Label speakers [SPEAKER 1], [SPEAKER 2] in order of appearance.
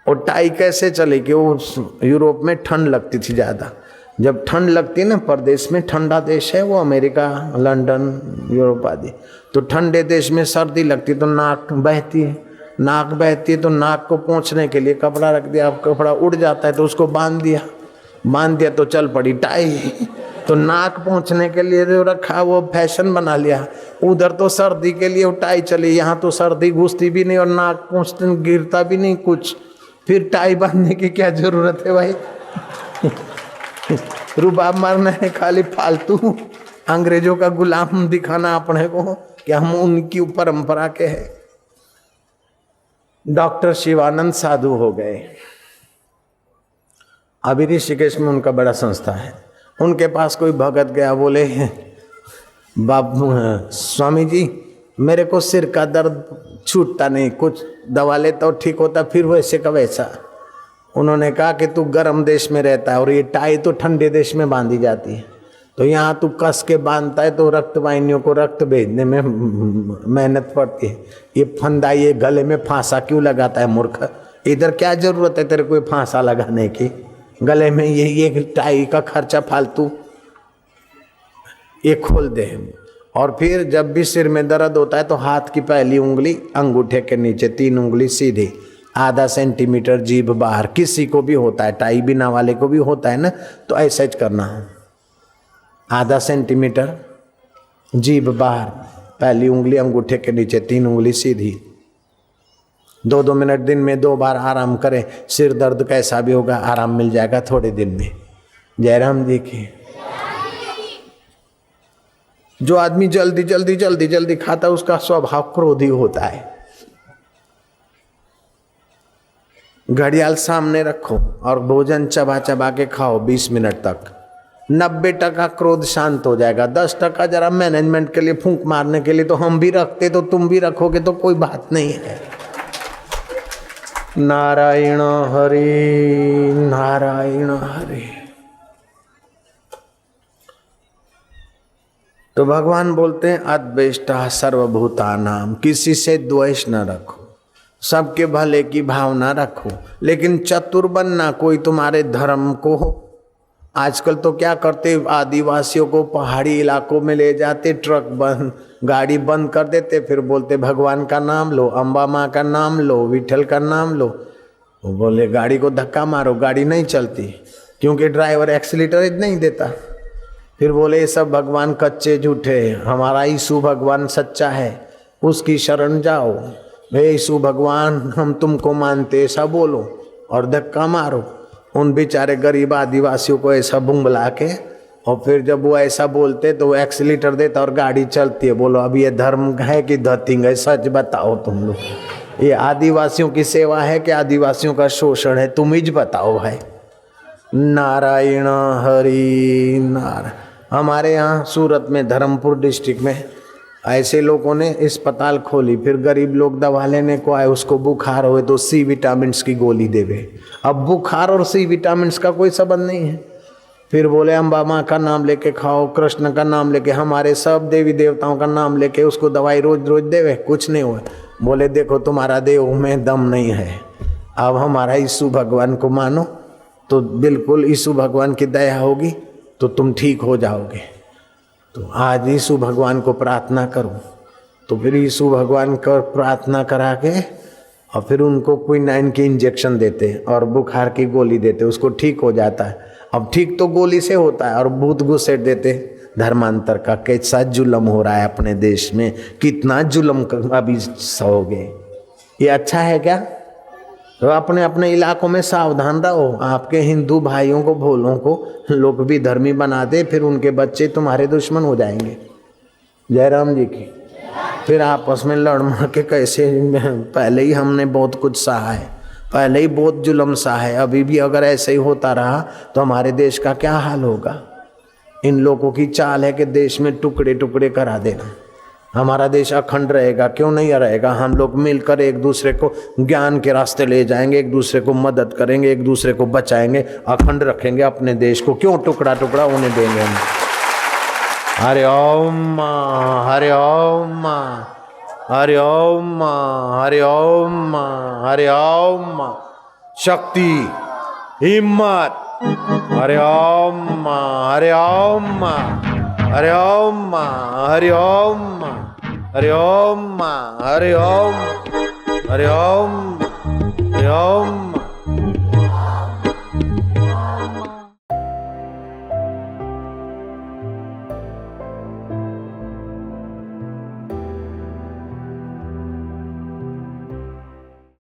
[SPEAKER 1] और टाई कैसे चले कि वो यूरोप में ठंड लगती थी ज़्यादा। जब ठंड लगती है ना, प्रदेश में ठंडा देश है वो, अमेरिका, लंदन, यूरोप आदि, तो ठंडे देश में सर्दी लगती तो नाक बहती है। नाक बहती है तो नाक को पोंछने के लिए कपड़ा रख दिया, कपड़ा उड़ जाता है तो उसको बांध दिया तो चल पड़ी टाई। तो नाक पोंछने के लिए जो रखा वो फैशन बना लिया। उधर तो सर्दी के लिए वो टाई चली, यहाँ तो सर्दी घुसती भी नहीं और नाक पोंछते गिरता भी नहीं कुछ, फिर टाई बांधने की क्या जरूरत है भाई। रुबाब मारना है खाली फालतू, अंग्रेजों का गुलाम दिखाना अपने को कि हम उनकी परंपरा के हैं। डॉक्टर शिवानंद साधु हो गए, अभी ऋषिकेश में उनका बड़ा संस्था है। उनके पास कोई भगत गया, बोले बाबू स्वामी जी मेरे को सिर का दर्द छूटता नहीं, कुछ दवा लेता और ठीक होता, फिर वैसे का वैसा। उन्होंने कहा कि तू गर्म देश में रहता है और ये टाई तो ठंडे देश में बांधी जाती है, तो यहाँ तू कस के बांधता है तो रक्त वाहिनियों को रक्त भेजने में मेहनत पड़ती है। ये फंदा ये गले में फांसा क्यों लगाता है मूर्ख, इधर क्या जरूरत है तेरे को फांसा लगाने की, गले में ये टाई का खर्चा फालतू, ये खोल दे। और फिर जब भी सिर में दर्द होता है तो हाथ की पहली उंगली अंगूठे के नीचे, 3 उंगली सीधी, आधा सेंटीमीटर जीभ बाहर, किसी को भी होता है, टाई बिना वाले को भी होता है ना, तो ऐसा ही करना है, आधा सेंटीमीटर जीभ बाहर, पहली उंगली अंगूठे के नीचे, 3 उंगली सीधी। 2-2 मिनट दिन में 2 बार आराम करें, सिर दर्द कैसा भी होगा आराम मिल जाएगा थोड़े दिन में। जयराम जी की। जो आदमी जल्दी जल्दी जल्दी जल्दी खाता है उसका स्वभाव क्रोधी होता है। घड़ियाल सामने रखो और भोजन चबा चबा के खाओ 20 मिनट तक, 90% क्रोध शांत हो जाएगा। 10% जरा मैनेजमेंट के लिए फूंक मारने के लिए तो हम भी रखते, तो तुम भी रखोगे तो कोई बात नहीं है। नारायण हरि नारायण हरि। तो भगवान बोलते हैं अद्वेष्टा सर्वभूतानाम, किसी से द्वेष न रखो, सबके भले की भावना रखो, लेकिन चतुर बनना। कोई तुम्हारे धर्म को, आजकल तो क्या करते, आदिवासियों को पहाड़ी इलाकों में ले जाते, ट्रक बंद, गाड़ी बंद कर देते, फिर बोलते भगवान का नाम लो, अम्बा माँ का नाम लो, विठल का नाम लो। वो बोले गाड़ी को धक्का मारो, गाड़ी नहीं चलती क्योंकि ड्राइवर एक्सीलेटर नहीं देता। फिर बोले ये सब भगवान कच्चे झूठे, हमारा यीशु भगवान सच्चा है, उसकी शरण जाओ, हे यीशु भगवान हम तुमको मानते, ऐसा बोलो और धक्का मारो। उन बेचारे गरीब आदिवासियों को ऐसा बुंगला के, और फिर जब वो ऐसा बोलते तो वो एक्सीलेटर देता और गाड़ी चलती है। बोलो अब ये धर्म है कि धतिंग है, सच बताओ तुम लोग। ये आदिवासियों की सेवा है कि आदिवासियों का शोषण है, तुम ही बताओ भाई। नारायण हरि नारायण। हमारे यहाँ सूरत में धर्मपुर डिस्ट्रिक्ट में ऐसे लोगों ने अस्पताल खोली, फिर गरीब लोग दवा लेने को आए, उसको बुखार हुए तो सी विटामिन की गोली देवे। अब बुखार और सी विटामिन का कोई संबंध नहीं है। फिर बोले अम्बा माँ का नाम लेके खाओ, कृष्ण का नाम लेके, हमारे सब देवी देवताओं का नाम लेके उसको दवाई रोज रोज देवे, कुछ नहीं हुआ। बोले देखो तुम्हारा देव में दम नहीं है, अब हमारा यीशु भगवान को मानो तो बिल्कुल यीशु भगवान की दया होगी तो तुम ठीक हो जाओगे। तो आज यीशु भगवान को प्रार्थना करो। तो फिर यीशु भगवान को प्रार्थना करा के और फिर उनको क्विनाइन की इंजेक्शन देते और बुखार की गोली देते, उसको ठीक हो जाता है। अब ठीक तो गोली से होता है और भूत घुसेट देते। धर्मांतर का कैसा जुल्म हो रहा है अपने देश में, कितना जुल्म अभी सहोगे, ये अच्छा है क्या? तो अपने अपने इलाकों में सावधान रहो। आपके हिंदू भाइयों को भोलों को लोग भी धर्मी बना दे, फिर उनके बच्चे तुम्हारे दुश्मन हो जाएंगे। जयराम जी की। फिर आपस में लड़ मर के कैसे, पहले ही हमने बहुत कुछ सहा है, पहले ही बहुत जुल्म सहा है, अभी भी अगर ऐसे ही होता रहा तो हमारे देश का क्या हाल होगा। इन लोगों की चाल है कि देश में टुकड़े टुकड़े करा देना। हमारा देश अखंड रहेगा, क्यों नहीं रहेगा? हम लोग मिलकर एक दूसरे को ज्ञान के रास्ते ले जाएंगे, एक दूसरे को मदद करेंगे, एक दूसरे को बचाएंगे, अखंड रखेंगे अपने देश को। क्यों टुकड़ा टुकड़ा होने देंगे हम? हरि ओम हरि ओम हरि ओम हरि ओम हरि ओम। शक्ति, हिम्मत। हरि ओम मां, हरि ओम मां, हरि ओम मां, हरि ओम मां, हरि ओम मां, हरि ओम, हरि ओम, हरि ओम।